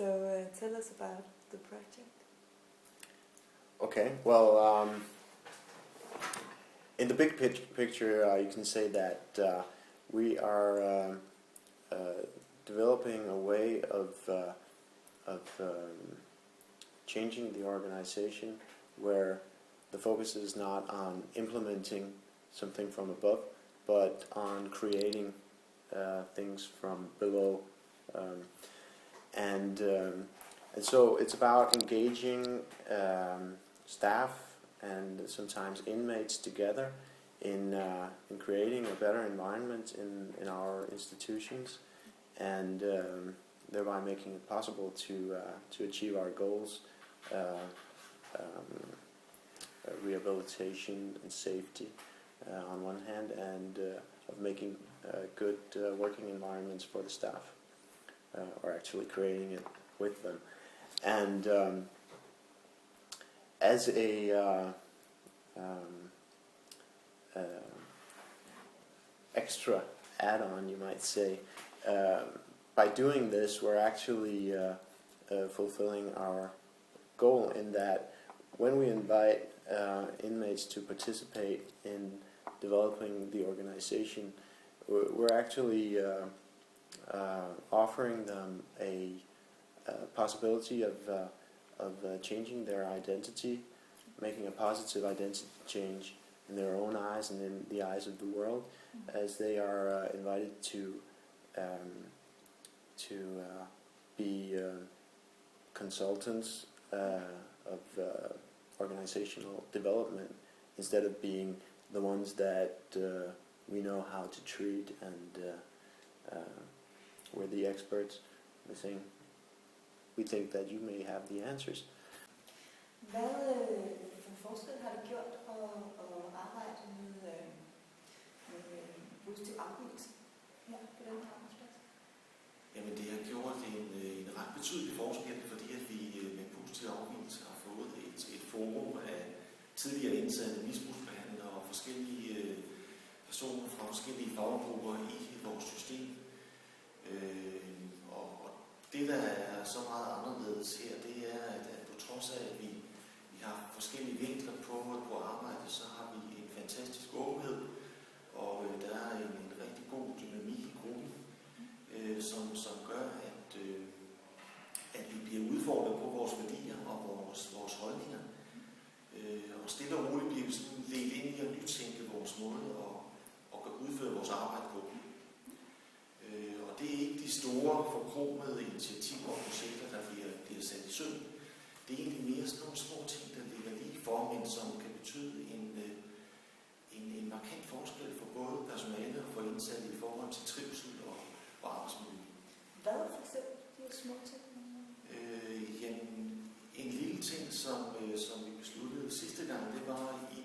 So tell us about the project. Okay, well, in the big picture, you can say that we are developing a way of changing the organization where the focus is not on implementing something from above, but on creating things from below. And so it's about engaging staff and sometimes inmates together in creating a better environment in our institutions, and thereby making it possible to achieve our goals, rehabilitation and safety on one hand, and of making good working environments for the staff, or actually creating it with them. And as a extra add-on, you might say, by doing this, we're actually fulfilling our goal in that when we invite inmates to participate in developing the organization, we're actually offering them a possibility of changing their identity, making a positive identity change in their own eyes and in the eyes of the world, as they are invited to be consultants of organizational development, instead of being the ones that we know how to treat and we're the experts. We think that you may have the answers. Hvad for forskel har det gjort at arbejde med positiv afvigelse her på den her arbejdsplads? Jamen det har gjort en ret betydelig forskel, fordi at vi med positiv afvigelse har fået et forum af tidligere indsatte misbrugsbehandlere og forskellige personer fra forskellige faggrupper i vores system. Og det, der er så meget anderledes her, det er, at på trods af, at vi har forskellige vinkler på arbejdet, så har vi en fantastisk åbenhed, og der er en rigtig god dynamik i gruppen, som gør, at vi bliver udfordret på vores værdier og vores holdninger. Og stille og roligt bliver vi sådan ledt ind i at nytænke vores måde at udføre vores arbejde på. Og det er ikke de store forkromede initiativer og projekter, der bliver sat i søen. Det er egentlig mere sådan nogle små ting, der ligger lige for, men som kan betyde en markant forskel for både personale og for indsatte i forhold til trivsel og arbejdsmiljø. Hvad er for eksempel de små ting? En lille ting, som vi besluttede sidste gang, det var i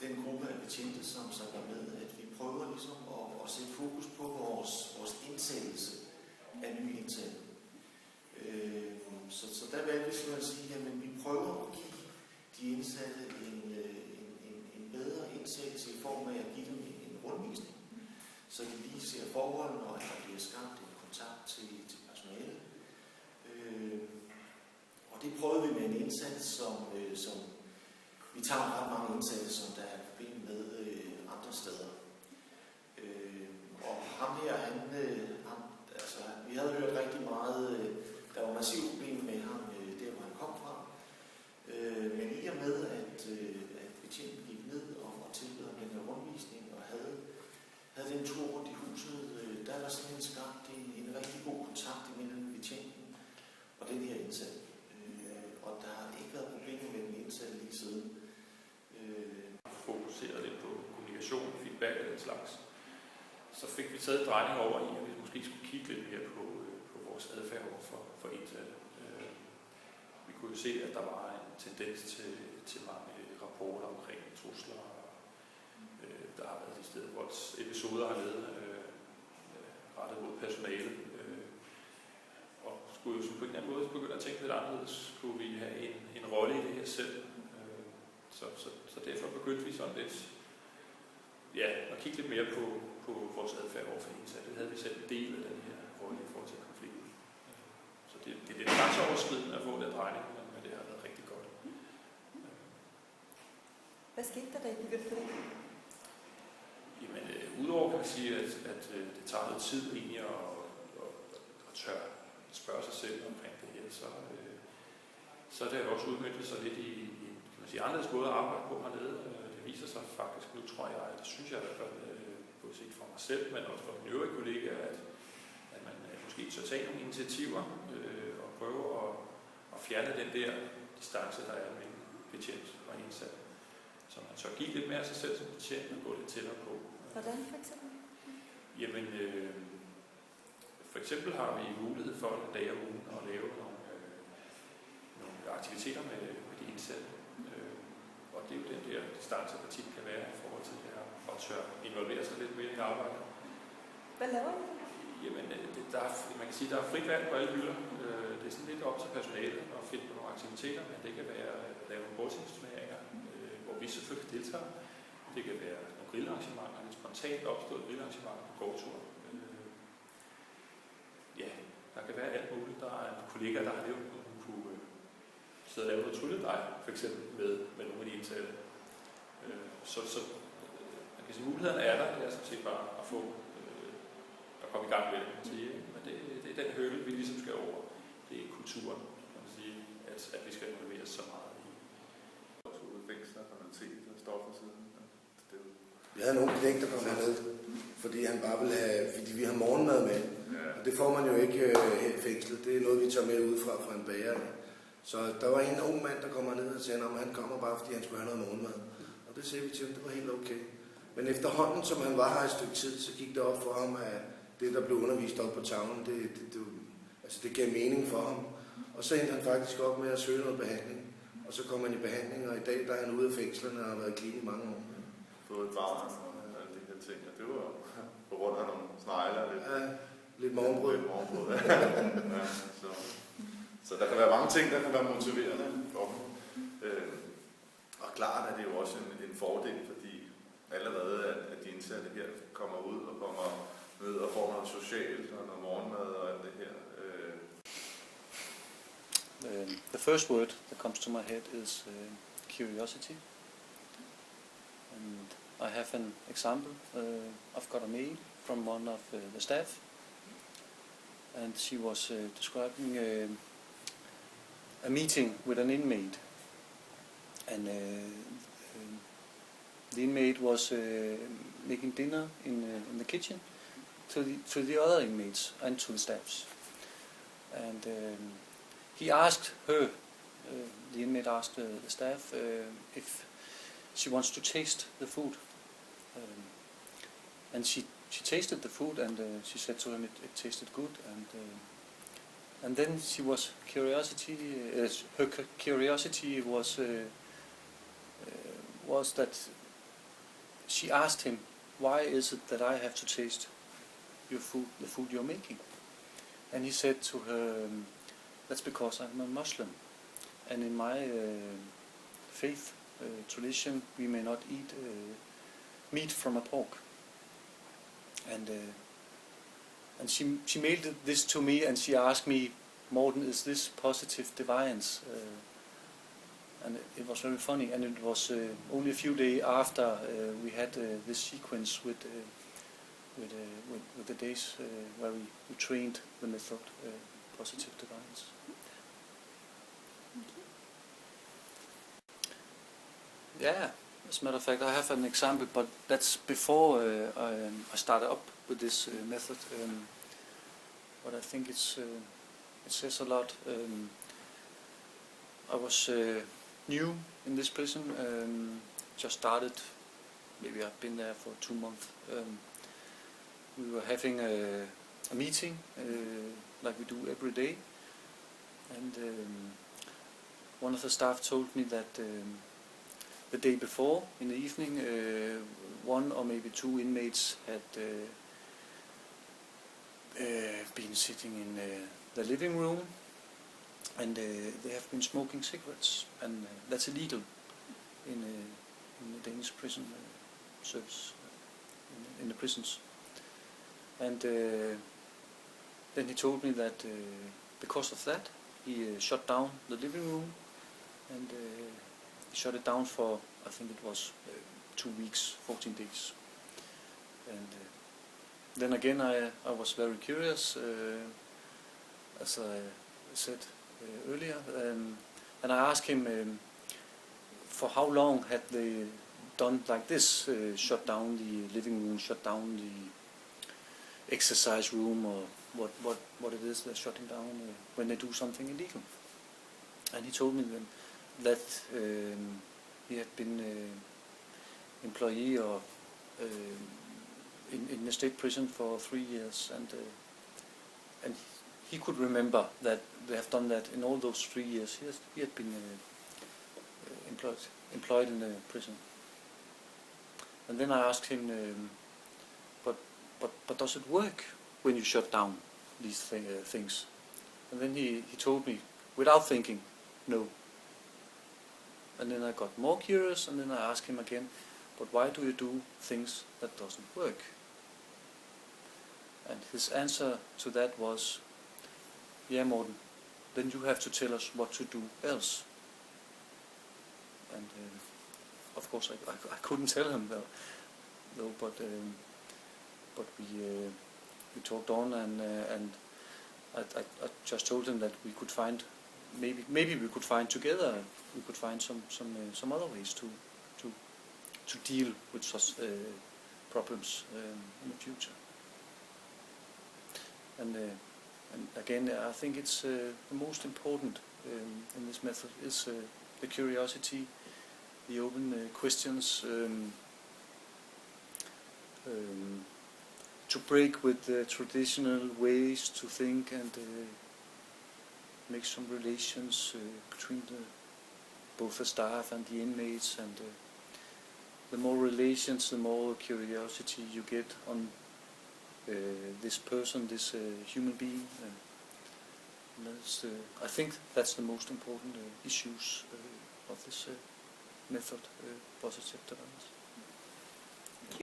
den gruppe af betjente, som var med, at vi prøver ligesom at sætte fokus på vores indsættelse af nye indsatte. Så der valgte vi sådan at sige, at vi prøver at give de indsatte en bedre indsættelse i form af at give dem en rundvisning, så de lige ser forholdene, og at der bliver skabt en kontakt til personalet. Og det prøvede vi med en indsats, som vi tager ret mange indsatte, som der er problem med andre steder. Og ham her, vi havde hørt rigtig meget, der var massive problemer med ham, der hvor han kom fra. Men i og med, at betjenten gik ned og tilbød ham den her rundvisning, og havde den tur rundt i huset, der var simpelthen skabt en rigtig god kontakt mellem betjenten og den her indsatte. Og der har ikke været problemer med den indsatte lige siden. Fokuseret lidt på kommunikation, feedback og den slags. Så fik vi taget drejning over i, at vi måske skulle kigge lidt mere på vores adfærd over for indsatte. Vi kunne jo se, at der var en tendens til mange rapporter omkring trusler. Der har været de steder voldsepisoder hernede rettet mod personale. Og skulle jo på en eller anden måde begynde at tænke lidt anderledes. Skulle vi have en rolle i det her selv? Så derfor begyndte vi sådan lidt at kigge lidt mere på vores adfærd over for indsatte. Det havde vi selv en del af den her rolle i forhold til konflikten. Så det grænseoverskridende at få den drejning, men det har været rigtig godt. Hvad skete der, da I begyndte på det? Jamen, udover kan man sige, at det tager noget tid egentlig at tør spørge sig selv omkring det her, så er det også udmøntet sig lidt i kan man sige, anderledes måde at arbejde på hernede. Det viser sig faktisk nu, tror jeg, det synes jeg i hvert fald, både set for mig selv, men også for mine øvrige kollegaer, at man måske tør tage nogle initiativer og prøve at fjerne den der distance, der er mellem betjent og indsat. Så man tør give lidt mere af sig selv som betjent og gå lidt tættere på. Hvordan for eksempel? Jamen, for eksempel har vi mulighed for en dag om ugen at lave nogle aktiviteter med de indsatte. Og det er jo den der distance, der tit kan være i forhold til det her, og tør involvere sig lidt mere i arbejdet. Hvad laver I? Jamen, man kan sige, at der er frit valg på alle hylder. Det er sådan lidt op til personalet at finde på nogle aktiviteter, men det kan være at lave nogle bordtennisturneringer, hvor vi selvfølgelig deltager. Det kan være nogle grillarrangementer, lidt spontant opstået grillarrangementer på gårdtur. Ja, der kan være alt muligt. Der er en kollega, der har nævnt, at hun kunne sidde og lave noget trylledej, for eksempel med nogle af de indsatte. Så man kan sige, mulighederne er der. Det er sådan set bare at få at komme i gang med det. Men det er den hurdle, vi ligesom skal over. Det er kulturen, kan man sige, at vi skal involvere så meget i. Også udvikling af kriminalitet og stoffer siden. Vi havde nogle knæk, der kom herned, fordi han bare ville have, fordi vi har morgenmad med. Ja. Og det får man jo ikke her i fængslet. Det er noget, vi tager med ud fra en bager. Så der var en ung mand, der kommer ned og siger, at han kommer bare, fordi han skulle have noget morgenmad. Og det sagde vi til ham, det var helt okay. Men efterhånden, som han var her et stykke tid, så gik det op for ham, at det, der blev undervist op på tavlen, det gav mening for ham. Og så endte han faktisk op med at søge noget behandling. Og så kom han i behandling, og i dag der er han ude af fængslerne og har været clean i mange år. Fået et barn og alle de her ting, og det var på grund af nogle snegler. Lidt morgenbrød. Ja, så der kan være mange ting, der kan være motiverende for dem. Og klart er det jo også en fordel, fordi allerede at de indsatte her kommer ud og kommer ned og får noget socialt og noget morgenmad og alt det her. The first word that comes to my head is curiosity. And I have an example. I've got a mail from one of the staff, and she was describing a meeting with an inmate, and the inmate was making dinner in the kitchen to the other inmates and to the staffs, and he asked her, the inmate asked the staff if she wants to taste the food, and she tasted the food, and she said to him it tasted good, and then she was her curiosity was that she asked him, why is it that I have to taste your food, the food you're making? And he said to her, that's because I'm a Muslim, and in my faith tradition we may not eat meat from a pork. And she mailed this to me, and she asked me, Morten, is this positive deviance? And it was very funny, and it was only a few days after we had this sequence with the days where we trained the method positive deviance. Yeah, as a matter of fact, I have an example, but that's before I started up with this method. But I think it says a lot. I was new in this prison, just started, maybe I've been there for 2 months. We were having a meeting, like we do every day, and one of the staff told me that the day before, in the evening, 1 or maybe 2 inmates had been sitting in the living room, and they have been smoking cigarettes, and that's illegal in the Danish prison service, in the prisons. And then he told me that because of that, he shut down the living room, and he shut it down for, I think it was 2 weeks, 14 days. And then again I was very curious, as I said earlier, and I asked him for how long had they done like this, shut down the living room, shut down the exercise room, or what it is they're shutting down when they do something illegal. And he told me then that he had been employee or in the state prison for 3 years, and he could remember that they have done that in all those 3 years. He had been employed in the prison. And then I asked him, but does it work when you shut down these things? And then he told me, without thinking, no. And then I got more curious, and then I asked him again, but why do you do things that doesn't work? And his answer to that was, yeah, Morten, then you have to tell us what to do else. And of course I couldn't tell him though, but we talked on, and I just told him that we could find, maybe we could find together, we could find some other ways to deal with such problems in the future. And again, I think it's the most important in this method is the curiosity, the open questions, to break with the traditional ways to think, and make some relations between both the staff and the inmates, and the more relations, the more curiosity you get on this person, this human being. And that's, I think that's the most important issues of this method, positive tolerance.